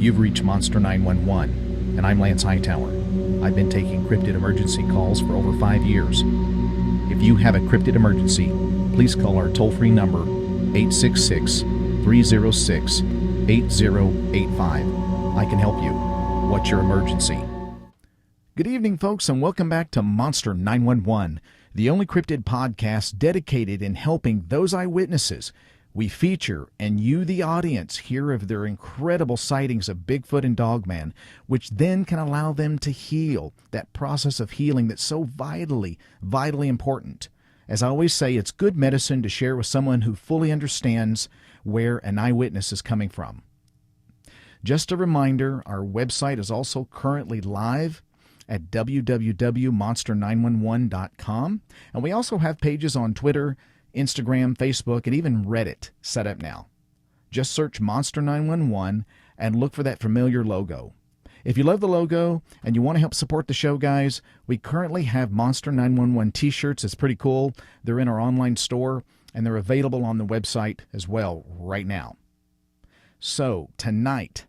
You've reached Monster 911, and I'm Lance Hightower. I've been taking cryptid emergency calls for over 5 years. If you have a cryptid emergency, please call our toll-free number, 866-306-8085. I can help you. What's your emergency? Good evening, folks, and welcome back to Monster 911, the only cryptid podcast dedicated in helping those eyewitnesses we feature and you, the audience, hear of their incredible sightings of Bigfoot and Dogman, which then can allow them to heal, that process of healing that's so vitally important. As I always say, it's good medicine to share with someone who fully understands where an eyewitness is coming from. Just a reminder, our website is also currently live at www.monster911.com, and we also have pages on Twitter, Instagram, Facebook, and even Reddit set up now. Just search Monster 911 and look for that familiar logo. If you love the logo and you want to help support the show, guys, we currently have Monster 911 t-shirts. It's pretty cool. They're in our online store, and they're available on the website as well right now. So, tonight's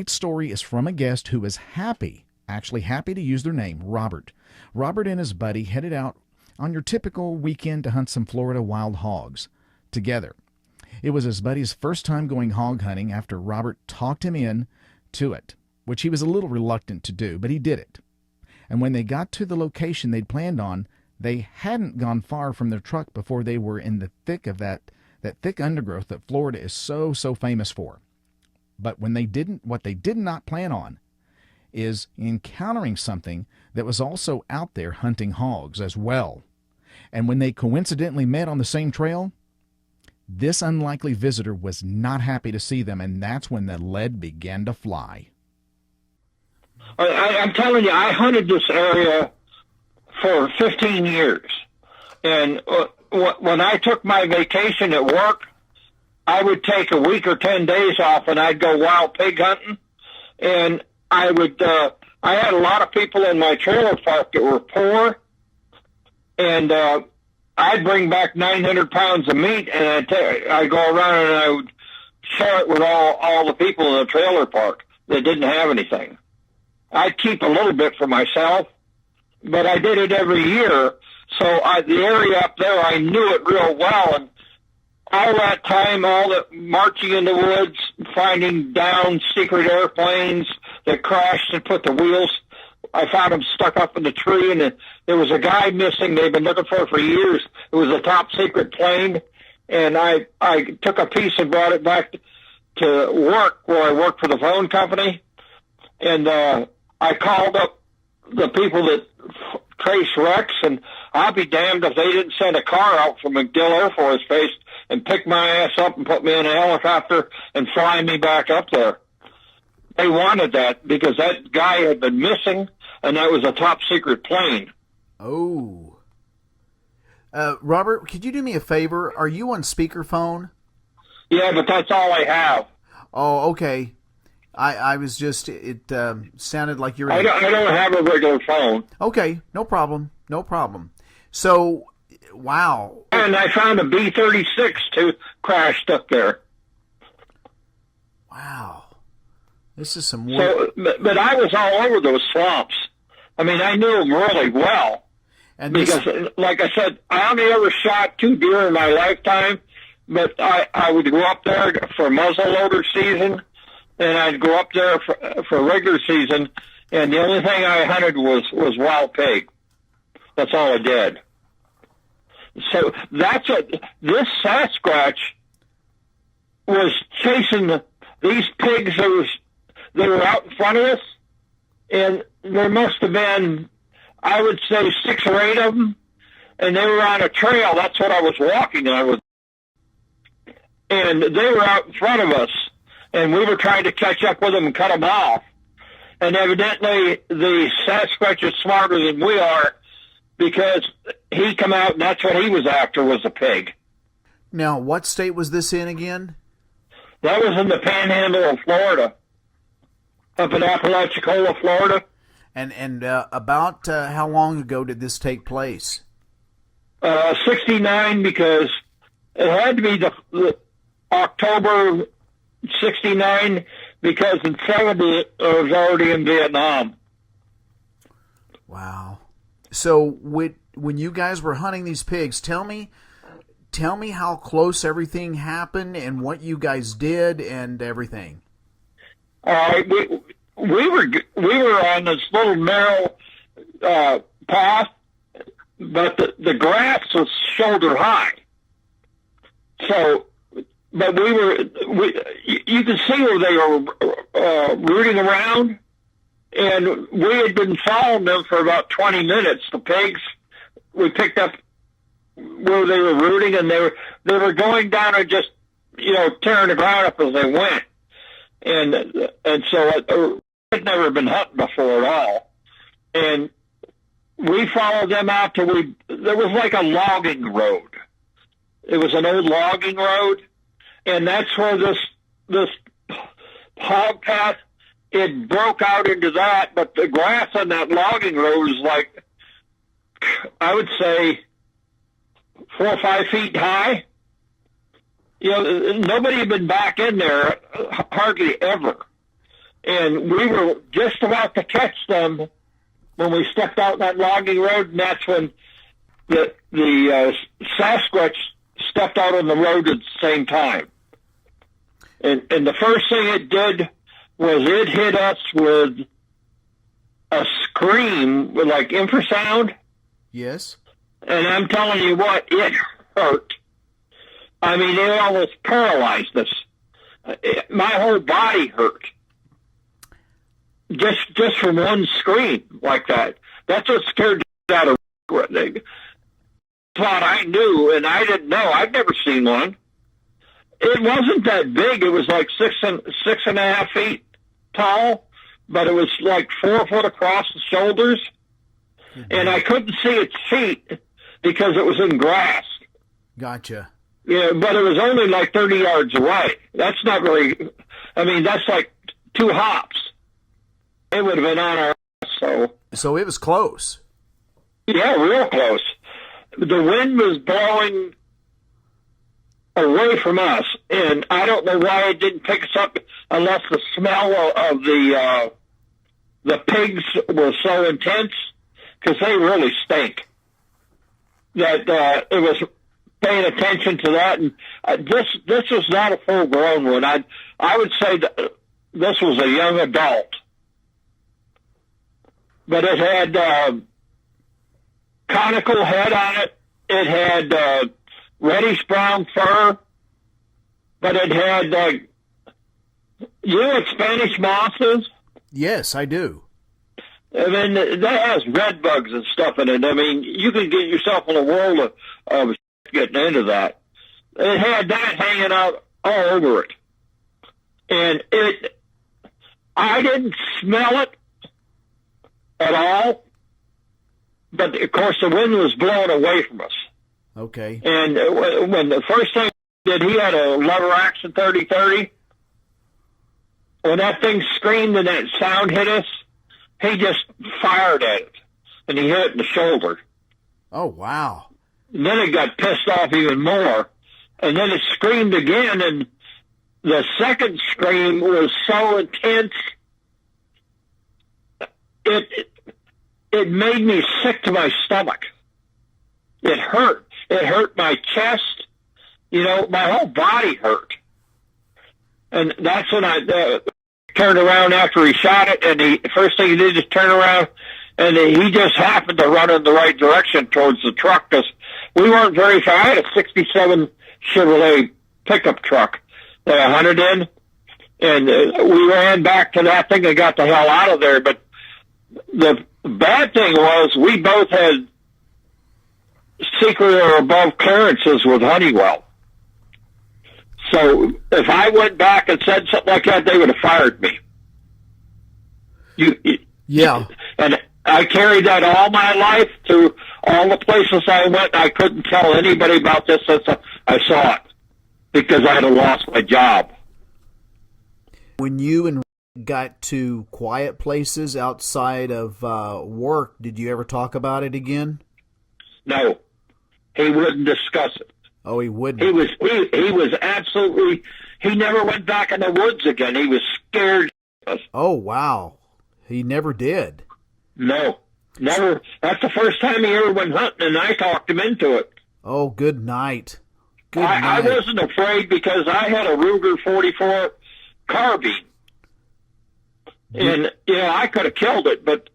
story is from a guest who is happy to use their name, Robert. Robert and his buddy headed out on your typical weekend to hunt some Florida wild hogs together. It was his buddy's first time going hog hunting after Robert talked him in to it, which he was a little reluctant to do, but he did it. And when they got to the location they'd planned on, they hadn't gone far from their truck before they were in the thick of that thick undergrowth that Florida is so famous for. But what they did not plan on is encountering something that was also out there hunting hogs as well. And when they coincidentally met on the same trail, this unlikely visitor was not happy to see them, and that's when the lead began to fly. I'm telling you, I hunted this area for 15 years. And when I took my vacation at work, I would take a week or 10 days off and I'd go wild pig hunting. And I had a lot of people in my trailer park that were poor. And I'd bring back 900 pounds of meat, and I'd go around and I would share it with all the people in the trailer park that didn't have anything. I'd keep a little bit for myself, but I did it every year. So the area up there, I knew it real well. And all that time, all the marching in the woods, finding down secret airplanes that crashed and put the wheels, I found them stuck up in the tree, and there was a guy missing they've been looking for years. It was a top secret plane, and I took a piece and brought it back to work where I worked for the phone company, and I called up the people that trace wrecks, and I'll be damned if they didn't send a car out from MacDill Air Force Base and pick my ass up and put me in a helicopter and fly me back up there. They wanted that because that guy had been missing, and that was a top secret plane. Oh. Robert, could you do me a favor? Are you on speakerphone? Yeah, but that's all I have. Oh, okay. I was just, it sounded like you're... I don't have a regular phone. Okay, no problem. So, wow. And I found a B-36 too crashed up there. Wow. This is some weird... But I was all over those swamps. I mean, I knew them really well. And because, like I said, I only ever shot 2 deer in my lifetime, but I would go up there for muzzleloader season, and I'd go up there for regular season, and the only thing I hunted was wild pig. That's all I did. So that's it. This Sasquatch was chasing these pigs they were out in front of us, and there must have been, I would say, 6 or 8 of them, and they were on a trail. That's what I was walking on. And they were out in front of us, and we were trying to catch up with them and cut them off. And evidently, the Sasquatch is smarter than we are, because he come out, and that's what he was after, was a pig. Now, what state was this in again? That was in the Panhandle of Florida, up in Apalachicola, Florida. And about how long ago did this take place? 69, because it had to be the October 69, because in 70 I was already in Vietnam. Wow. So when you guys were hunting these pigs, tell me how close everything happened and what you guys did and everything. All right, we were on this little narrow path, but the grass was shoulder high. So, but you could see where they were rooting around, and we had been following them for about 20 minutes. The pigs, we picked up where they were rooting, and they were going down and just tearing the ground up as they went. And so I'd never been hunting before at all. And we followed them out till there was like a logging road. It was an old logging road. And that's where this hog path, it broke out into that. But the grass on that logging road is like, I would say, 4 or 5 feet high. Nobody had been back in there hardly ever. And we were just about to catch them when we stepped out that logging road, and that's when the Sasquatch stepped out on the road at the same time. And the first thing it did was it hit us with a scream with like infrasound. Yes. And I'm telling you what, it hurt. I mean, it almost paralyzed us. My whole body hurt. Just from one scream like that. That's what scared me out of it. Thought I knew, and I didn't know. I'd never seen one. It wasn't that big. It was like 6.5 feet tall, but it was like 4 foot across the shoulders. Mm-hmm. And I couldn't see its feet because it was in grass. Gotcha. Yeah, but it was only like 30 yards away. That's not very, I mean, that's like 2 hops. It would have been on our ass, So it was close. Yeah, real close. The wind was blowing away from us, and I don't know why it didn't pick us up unless the smell of the pigs was so intense, because they really stink. That it was paying attention to that, and this was not a full-grown one. I would say that this was a young adult, but it had conical head on it. It had reddish brown fur, but it had you know what Spanish moss is? Yes, I do. I mean, that has red bugs and stuff in it. I mean, you can get yourself in a world of getting into that. It had that hanging out all over it. And I didn't smell it at all, but of course the wind was blowing away from us. Okay. And when the first thing he had a lever action 30-30. When that thing screamed and that sound hit us, he just fired at it, and he hit it in the shoulder. Oh, wow. And then it got pissed off even more, and then it screamed again, and the second scream was so intense, it made me sick to my stomach. It hurt. It hurt my chest. You know, my whole body hurt. And that's when I turned around after he shot it, and the first thing he did is turn around, and he just happened to run in the right direction towards the truck, because we weren't very far. I had a 67 Chevrolet pickup truck that I hunted in, and we ran back to that thing and got the hell out of there. But the bad thing was we both had secret or above clearances with Honeywell. So if I went back and said something like that, they would have fired me. Yeah. And I carried that all my life through all the places I went. I couldn't tell anybody about this since I saw it, because I had lost my job. When you and got to quiet places outside of work, did you ever talk about it again? No, he wouldn't discuss it. Oh, he wouldn't. He was absolutely. he never went back in the woods again. He was scared. Oh, wow. He never did. No, never. That's the first time he ever went hunting, and I talked him into it. Oh, good night. Good I night. wasn't afraid because I had a Ruger 44 carbine. And, I could have killed it, but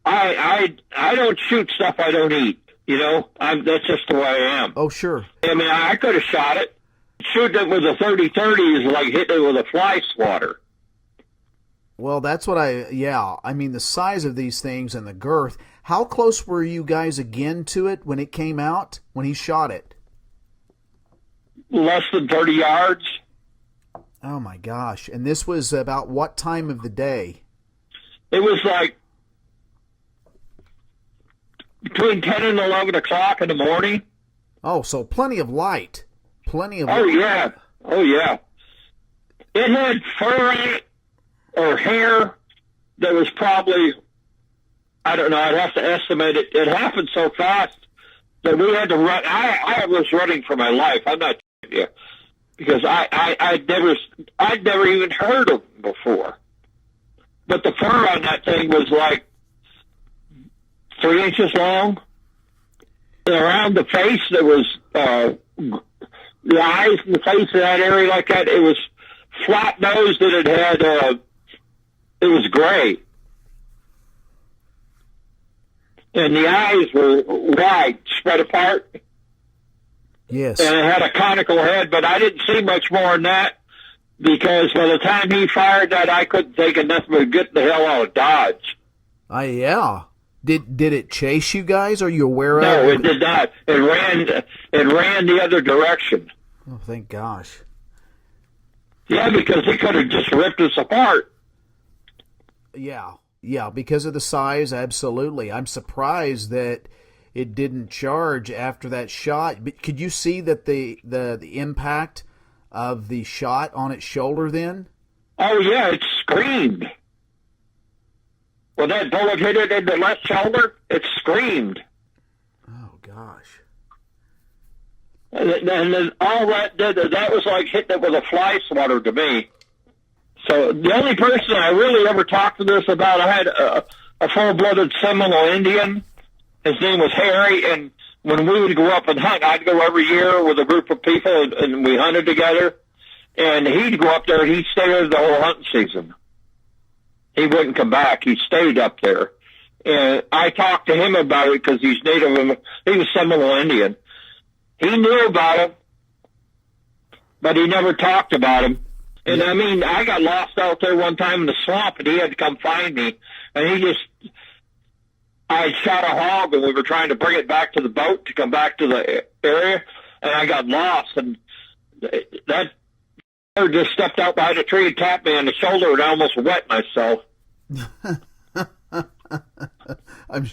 I don't shoot stuff I don't eat. That's just the way I am. Oh, sure. I mean, I could have shot it. Shooting it with a 30-30 is like hitting it with a fly swatter. Well, that's what I mean, the size of these things and the girth. How close were you guys again to it when it came out, when he shot it? Less than 30 yards. Oh, my gosh. And this was about what time of the day? It was like between 10 and 11 o'clock in the morning. Oh, so plenty of light. Plenty of light. Yeah. Oh, yeah. It had fur on it or hair that was probably, I don't know, I'd have to estimate it. It happened so fast that we had to run. I was running for my life. I'm not kidding you. Because I'd never even heard of them before. But the fur on that thing was like 3 inches long. And around the face, there was the eyes and the face in that area like that. It was flat nosed and it had, it was gray. And the eyes were wide, spread apart. Yes. And it had a conical head, but I didn't see much more than that because by the time he fired that, I couldn't think of nothing but get the hell out of Dodge. Yeah. Did it chase you guys? Are you aware of it? No, it did not. It ran the other direction. Oh, thank gosh. Yeah, because he could have just ripped us apart. Yeah, because of the size, absolutely. I'm surprised that it didn't charge after that shot. But could you see that the impact of the shot on its shoulder then? Oh, yeah, it screamed. When that bullet hit it in the left shoulder, it screamed. Oh, gosh. And then all that did, that was like hitting it with a fly swatter to me. So the only person I really ever talked to this about, I had a full-blooded Seminole Indian. His name was Harry, and when we would go up and hunt, I'd go every year with a group of people, and we hunted together. And he'd go up there, and he'd stay there the whole hunting season. He wouldn't come back. He stayed up there. And I talked to him about it because he's Native. He was Seminole Indian. He knew about him, but he never talked about him. And, I mean, I got lost out there one time in the swamp, and he had to come find me. And I shot a hog, and we were trying to bring it back to the boat to come back to the area, and I got lost. And that bird just stepped out behind a tree and tapped me on the shoulder, and I almost wet myself. But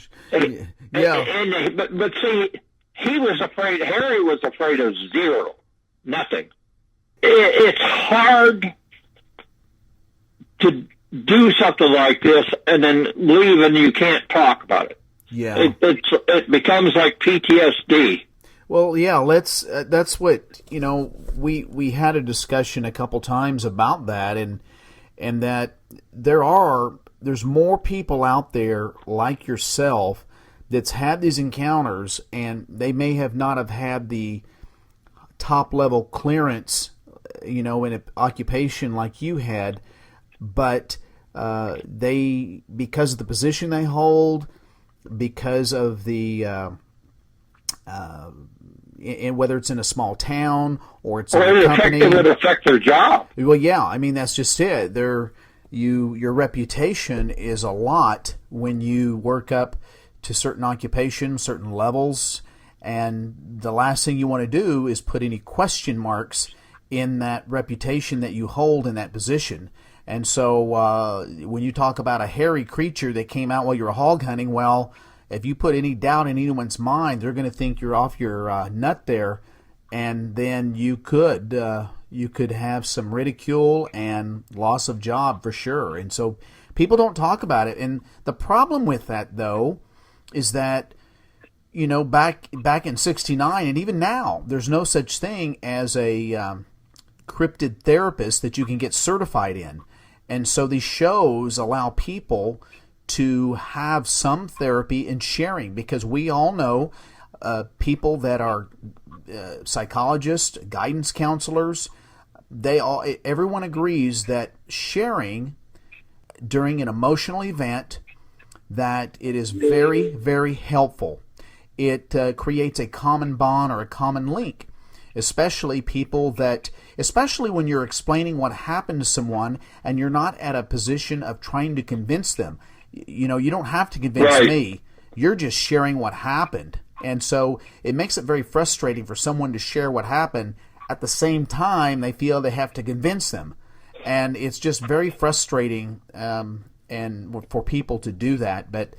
see, he was afraid. Harry was afraid of zero, nothing. It's hard to do something like this and then leave and you can't talk about it. Yeah, it becomes like PTSD. Well, yeah, that's what, we had a discussion a couple times about that, and that there's more people out there like yourself that's had these encounters, and they may have not have had the top level clearance, in an occupation like you had, but they, because of the position they hold, because of the and whether it's in a small town or it's in a company, it would affect their job. Well, yeah, I mean, that's just it. Your reputation is a lot when you work up to certain occupations, certain levels, and the last thing you want to do is put any question marks in that reputation that you hold in that position. And so when you talk about a hairy creature that came out while you were hog hunting, well, if you put any doubt in anyone's mind, they're going to think you're off your nut there, and then you could have some ridicule and loss of job for sure. And so people don't talk about it. And the problem with that, though, is that back in '69 and even now, there's no such thing as a cryptid therapists that you can get certified in. And so these shows allow people to have some therapy and sharing, because we all know people that are psychologists, guidance counselors, everyone agrees that sharing during an emotional event, that it is very, very helpful. It creates a common bond or a common link, especially when you're explaining what happened to someone and you're not at a position of trying to convince them. You don't have to convince me. You're just sharing what happened. And so it makes it very frustrating for someone to share what happened. At the same time, they feel they have to convince them. And it's just very frustrating and for people to do that. But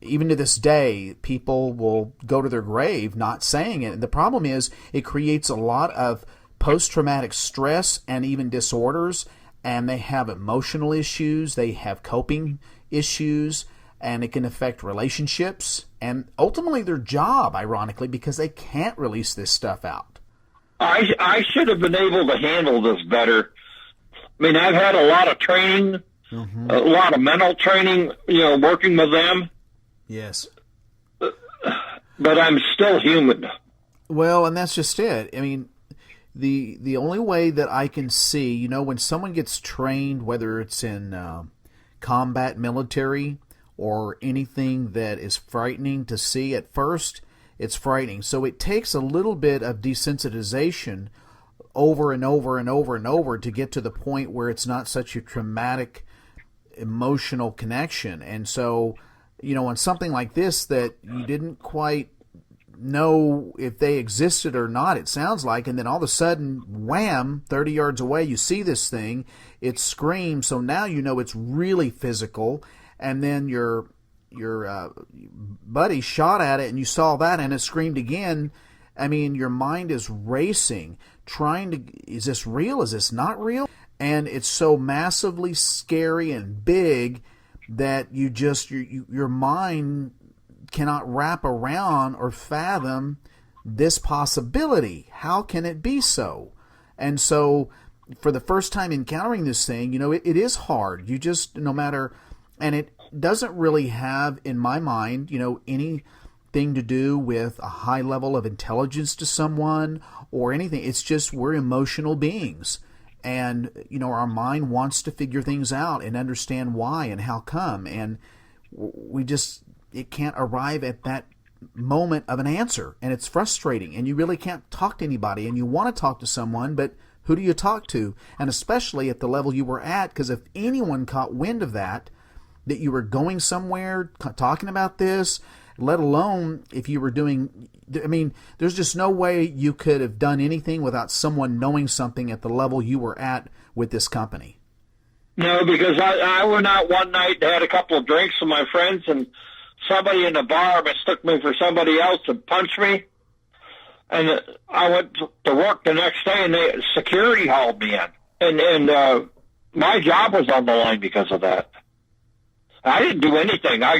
even to this day, people will go to their grave not saying it. And the problem is it creates a lot of post-traumatic stress and even disorders, and they have emotional issues, they have coping issues, and it can affect relationships and ultimately their job, ironically, because they can't release this stuff out. I should have been able to handle this better. I mean, I've had a lot of training, a lot of mental training, working with them. Yes. But I'm still human. Well, and that's just it. I mean, the only way that I can see, when someone gets trained, whether it's in combat military or anything that is frightening to see at first, it's frightening. So it takes a little bit of desensitization over and over and over and over to get to the point where it's not such a traumatic emotional connection. And so, on something like this that you didn't quite know if they existed or not, it sounds like, and then all of a sudden, wham, 30 yards away, you see this thing, it screams, so now it's really physical, and then your buddy shot at it and you saw that and it screamed again. I mean, your mind is racing, is this real? Is this not real? And it's so massively scary and big that your mind cannot wrap around or fathom this possibility. How can it be so? And so for the first time encountering this thing, it is hard. You just, no matter, and it doesn't really have, in my mind, anything to do with a high level of intelligence to someone or anything. It's just we're emotional beings. And, our mind wants to figure things out and understand why and how come. And it can't arrive at that moment of an answer. And it's frustrating. And you really can't talk to anybody. And you want to talk to someone, but who do you talk to? And especially at the level you were at, because if anyone caught wind of that you were going somewhere talking about this, let alone if you were doing, there's just no way you could have done anything without someone knowing something at the level you were at with this company. No, because I went out one night and had a couple of drinks with my friends, and somebody in the bar mistook me for somebody else and punched me. And I went to work the next day, and security hauled me in. And my job was on the line because of that. I didn't do anything. I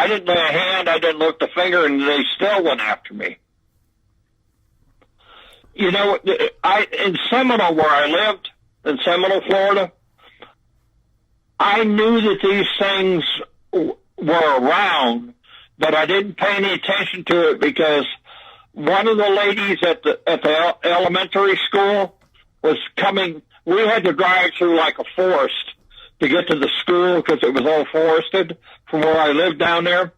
didn't lay a hand. I didn't lift a finger, and they still went after me. In Seminole, where I lived, in Seminole, Florida, I knew that these things were around, but I didn't pay any attention to it because one of the ladies at the elementary school was coming. We had to drive through like a forest to get to the school because it was all forested from where I lived down there.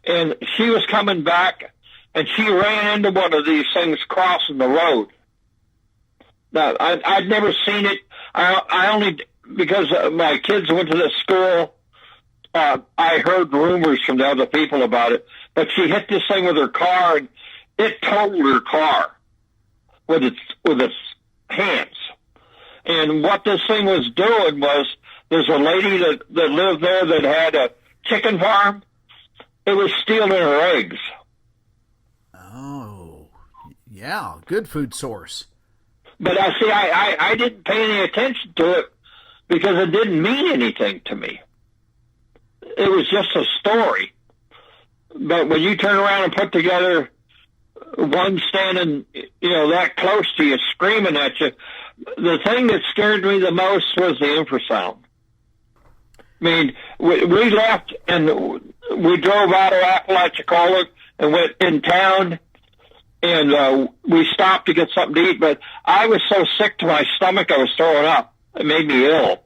And she was coming back, and she ran into one of these things crossing the road. Now, I'd never seen it. I only, because my kids went to this school, I heard rumors from the other people about it. But she hit this thing with her car, and it totaled her car with its hands. And what this thing was doing was, there's a lady that lived there that had a chicken farm. It was stealing her eggs. Oh, yeah, good food source. But I didn't pay any attention to it because it didn't mean anything to me. It was just a story. But when you turn around and put together one standing, that close to you, screaming at you. The thing that scared me the most was the infrasound. I mean, we left and we drove out of Apalachicola and went in town, and we stopped to get something to eat. But I was so sick to my stomach, I was throwing up. It made me ill.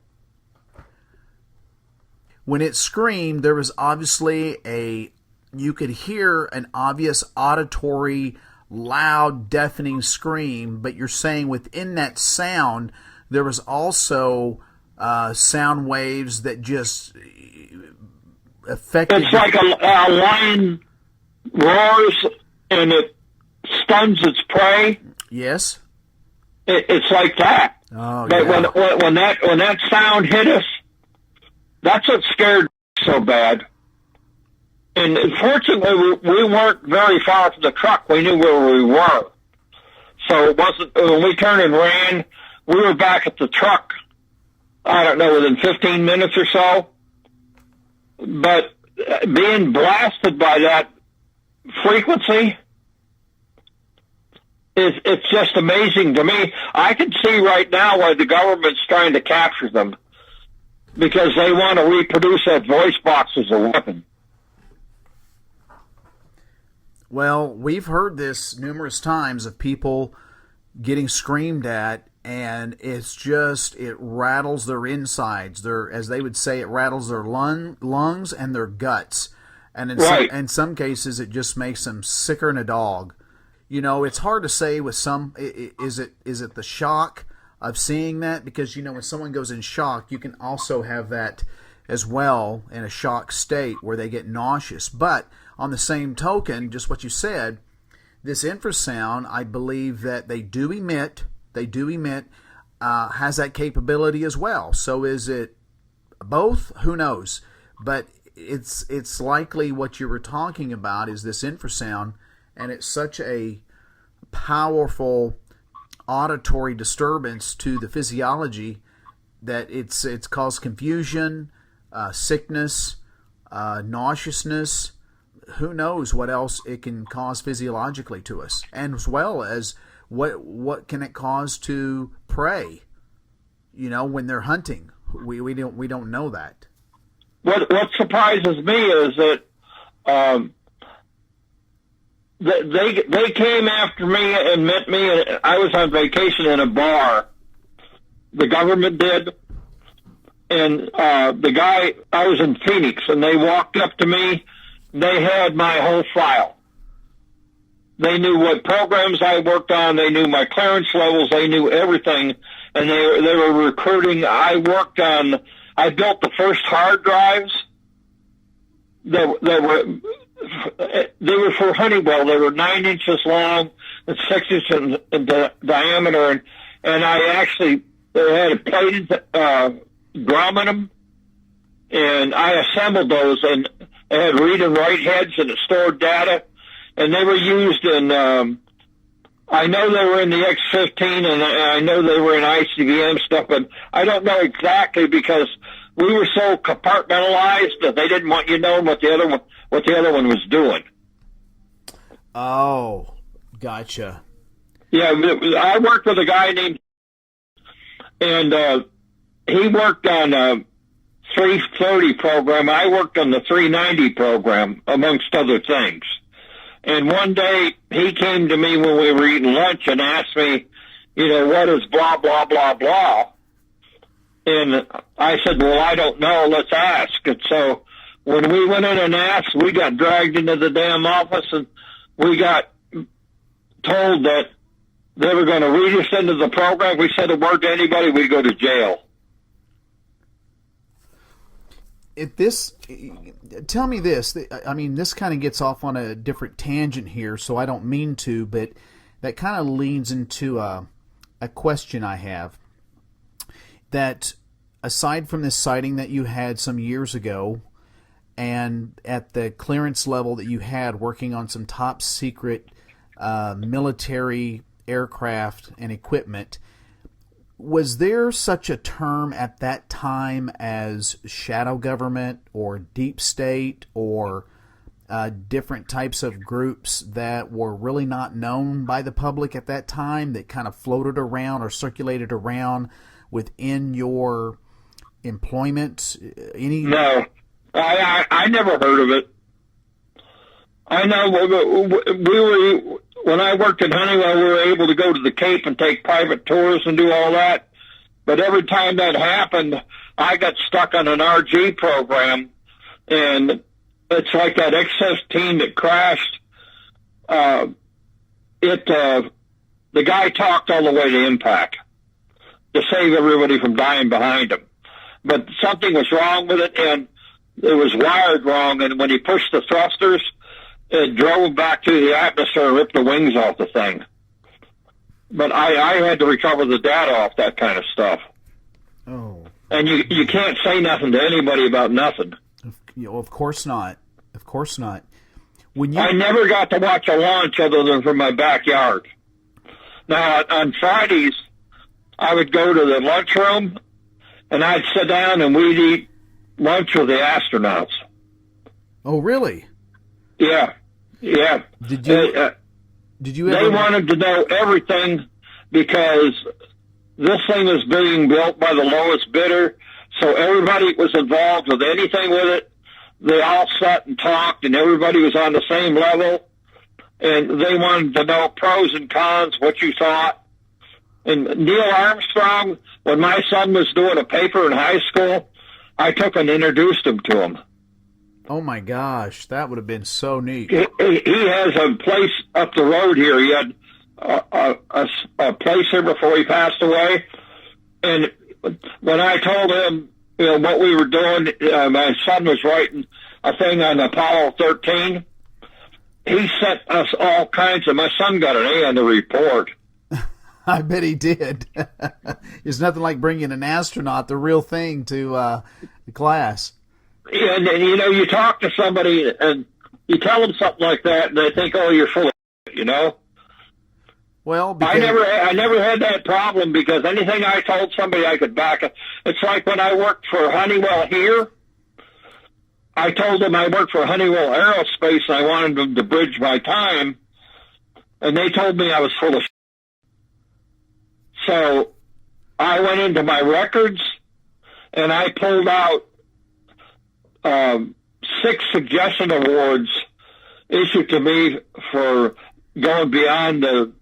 When it screamed, there was obviously you could hear an obvious auditory, loud, deafening scream, but you're saying within that sound, there was also sound waves that just affected... It's like a lion roars and it stuns its prey. Yes. It's like that. Oh, but yeah. when that sound hit us, that's what scared me so bad. And fortunately, we weren't very far from the truck. We knew where we were. So it wasn't, when we turned and ran, we were back at the truck, I don't know, within 15 minutes or so. But being blasted by that frequency, it's just amazing to me. I can see right now why the government's trying to capture them, because they want to reproduce that voice box as a weapon. Well, we've heard this numerous times of people getting screamed at, and it's just, it rattles their insides. As they would say, it rattles their lungs and their guts. And in some cases, it just makes them sicker than a dog. It's hard to say with some, is it the shock of seeing that? Because, when someone goes in shock, you can also have that as well in a shock state where they get nauseous. But on the same token, just what you said, this infrasound, I believe that they do emit, has that capability as well. So is it both? Who knows? But it's likely what you were talking about is this infrasound, and it's such a powerful auditory disturbance to the physiology that it's caused confusion, sickness, nauseousness. Who knows what else it can cause physiologically to us, and as well as what can it cause to prey? When they're hunting, we don't know that. What surprises me is that they came after me and met me, and I was on vacation in a bar. The government did, and the guy, I was in Phoenix, and they walked up to me. They had my whole file. They knew what programs I worked on. They knew my clearance levels. They knew everything, and they were recruiting. I built the first hard drives. They were for Honeywell. They were 9 inches long and 6 inches in diameter, and I actually had a plated drum in them, and I assembled those, and it had read and write heads, and it stored data, and they were used in, I know they were in the X-15, and I know they were in ICBM stuff, but I don't know exactly because we were so compartmentalized that they didn't want you knowing what the other one was doing. Oh, gotcha. Yeah, I worked with a guy named, and he worked on a 330 program. I worked on the 390 program, amongst other things. And one day he came to me when we were eating lunch and asked me, what is blah, blah, blah, blah. And I said, well, I don't know. Let's ask. And so when we went in and asked, we got dragged into the damn office, and we got told that they were going to read us into the program. If we said a word to anybody, we'd go to jail. Tell me this. I mean, this kind of gets off on a different tangent here, so I don't mean to, but that kind of leads into a question I have. That aside from this sighting that you had some years ago, and at the clearance level that you had working on some top secret military aircraft and equipment, was there such a term at that time as shadow government or deep state, or different types of groups that were really not known by the public at that time that kind of floated around or circulated around within your employment? Any? No, I never heard of it. I know we were, when I worked at Honeywell, we were able to go to the Cape and take private tours and do all that. But every time that happened, I got stuck on an RG program, and it's like that X-15 that crashed. The guy talked all the way to impact to save everybody from dying behind him. But something was wrong with it, and it was wired wrong, and when he pushed the thrusters, it drove back to the atmosphere and ripped the wings off the thing. But I had to recover the data off that kind of stuff. Oh. And you can't say nothing to anybody about nothing. Of course not. Of course not. I never got to watch a launch other than from my backyard. Now, on Fridays, I would go to the lunchroom, and I'd sit down and we'd eat lunch with the astronauts. Oh, really? Yeah. Did you ever? They wanted to know everything because this thing was being built by the lowest bidder, so everybody was involved with anything with it. They all sat and talked, and everybody was on the same level, and they wanted to know pros and cons, what you thought. And Neil Armstrong, when my son was doing a paper in high school, I took and introduced him to him. Oh, my gosh. That would have been so neat. He has a place up the road here. He had a place here before he passed away. And when I told him what we were doing, my son was writing a thing on Apollo 13. He sent us all kinds of... My son got an A on the report. I bet he did. There's nothing like bringing an astronaut, the real thing, to the class. And you talk to somebody and you tell them something like that, and they think, "Oh, you're full of shit," Well, because... I never had that problem because anything I told somebody, I could back it. It's like when I worked for Honeywell here. I told them I worked for Honeywell Aerospace and I wanted them to bridge my time, and they told me I was full of shit. So I went into my records and I pulled out 6 suggestion awards issued to me for going beyond the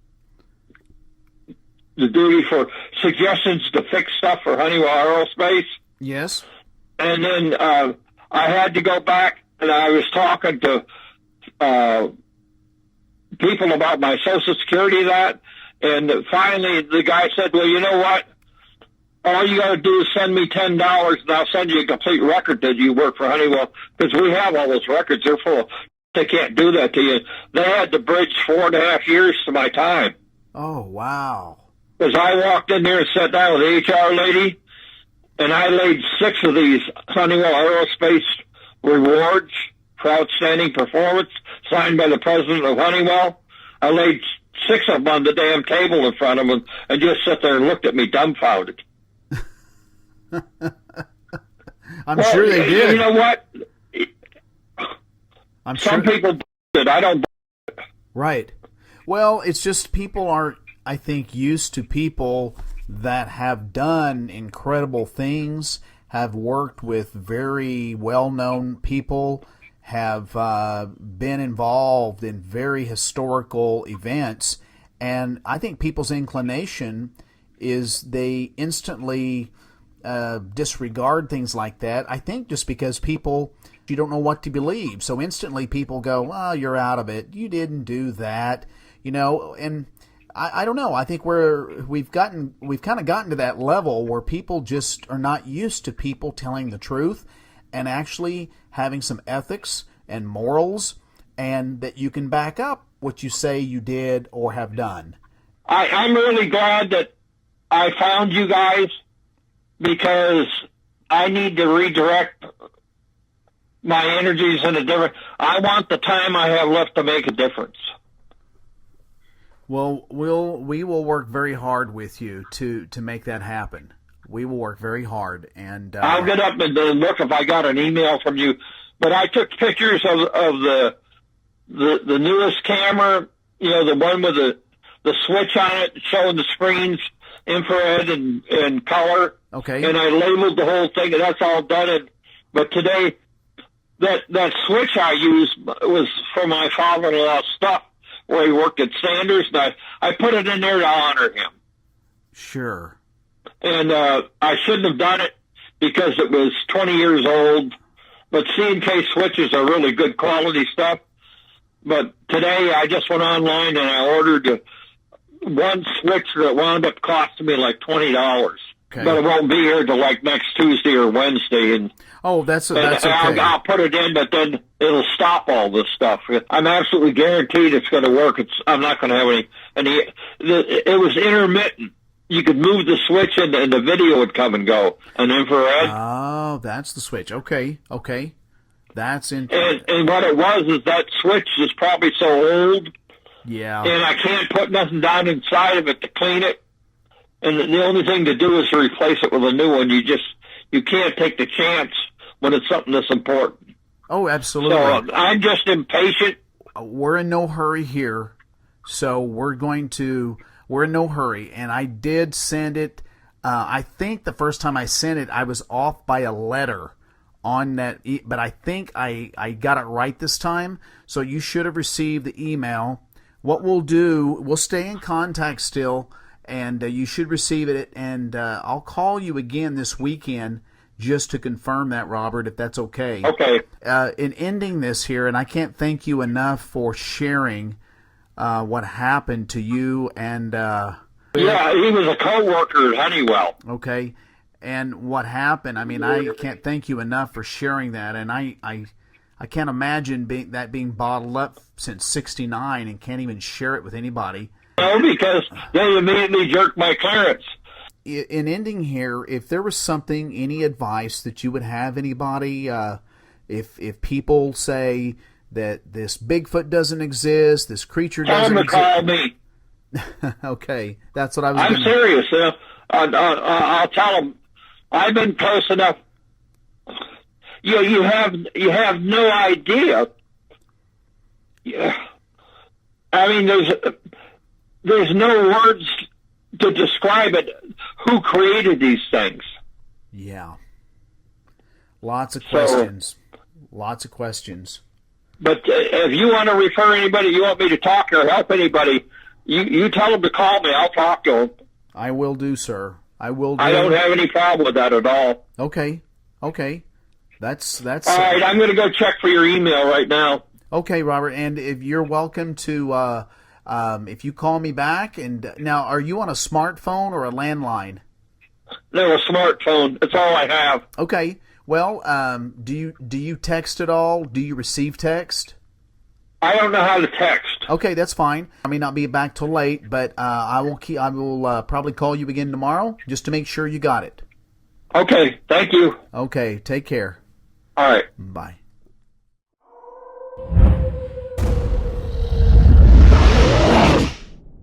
duty for suggestions to fix stuff for Honeywell Aerospace. Yes. And then I had to go back, and I was talking to people about my Social Security, and finally the guy said, "Well, you know what? All you got to do is send me $10, and I'll send you a complete record that you work for Honeywell, because we have all those records. They're full of... They can't do that to you." They had to bridge 4.5 years to my time. Oh, wow. Because I walked in there and sat down with the HR lady, and I laid 6 of these Honeywell Aerospace rewards for outstanding performance, signed by the president of Honeywell. I laid 6 of them on the damn table in front of them and just sat there and looked at me dumbfounded. I'm sure they did. You know what? Some people did. I don't. Right. Well, it's just people aren't, I think, used to people that have done incredible things, have worked with very well-known people, have been involved in very historical events, and I think people's inclination is they instantly disregard things like that. I think just because you don't know what to believe, so instantly people go, "Oh, you're out of it. You didn't do that," And I don't know. I think we've kind of gotten to that level where people just are not used to people telling the truth and actually having some ethics and morals, and that you can back up what you say you did or have done. I'm really glad that I found you guys, because I need to redirect my energies in a different... I want the time I have left to make a difference. Well, we will work very hard with you to make that happen. We will work very hard, and I'll get up and look if I got an email from you But I took pictures of the newest camera, the one with the switch on it showing the screens, infrared and color. Okay. And I labeled the whole thing, and that's all done. But today, that switch I used was for my father-in-law's stuff where he worked at Sanders, and I put it in there to honor him. Sure. And I shouldn't have done it because it was 20 years old. But C&K switches are really good quality stuff. But today I just went online and I ordered one switch that wound up costing me like $20. Okay. But it won't be here till like next Tuesday or Wednesday. And that's okay. I'll put it in, but then it'll stop all this stuff. I'm absolutely guaranteed it's going to work. I'm not going to have any. It was intermittent. You could move the switch and the video would come and go. An infrared. Oh, that's the switch. Okay. That's interesting. And what it was is that switch is probably so old. Yeah. And I can't put nothing down inside of it to clean it. And the only thing to do is to replace it with a new one. You can't take the chance when it's something that's important. Oh, absolutely. So I'm just impatient. We're in no hurry here, so we're in no hurry. And I did send it. I think the first time I sent it, I was off by a letter on that, but I think I got it right this time. So you should have received the email. What we'll do, we'll stay in contact still. And you should receive it, and I'll call you again this weekend just to confirm that, Robert, if that's okay. Okay. In ending this here, and I can't thank you enough for sharing what happened to you and... yeah, he was a co-worker at Honeywell. Okay. And what happened, I mean, I can't thank you enough for sharing that, and I can't imagine that being bottled up since '69 and can't even share it with anybody. No, because they immediately jerked my clearance. In ending here, if there was something, any advice that you would have anybody, if people say that this Bigfoot doesn't exist, this creature doesn't exist. Tell them to call me. Okay, that's what I was. I'm serious. I'll tell them. I've been close enough. You have no idea. Yeah. I mean, there's no words to describe it. Who created these things? Yeah. Lots of questions. Lots of questions. But if you want to refer anybody, you want me to talk or help anybody, you tell them to call me. I'll talk to them. I will do, sir. I will do. I don't have any problem with that at all. Okay. That's all right. I'm going to go check for your email right now. Okay, Robert, and if you're welcome to, if you call me back, and now, are you on a smartphone or a landline? No, a smartphone. That's all I have. Okay. Well, do you text at all? Do you receive text? I don't know how to text. Okay, that's fine. I may not be back till late, but I will probably call you again tomorrow just to make sure you got it. Okay. Thank you. Okay. Take care. All right. Bye.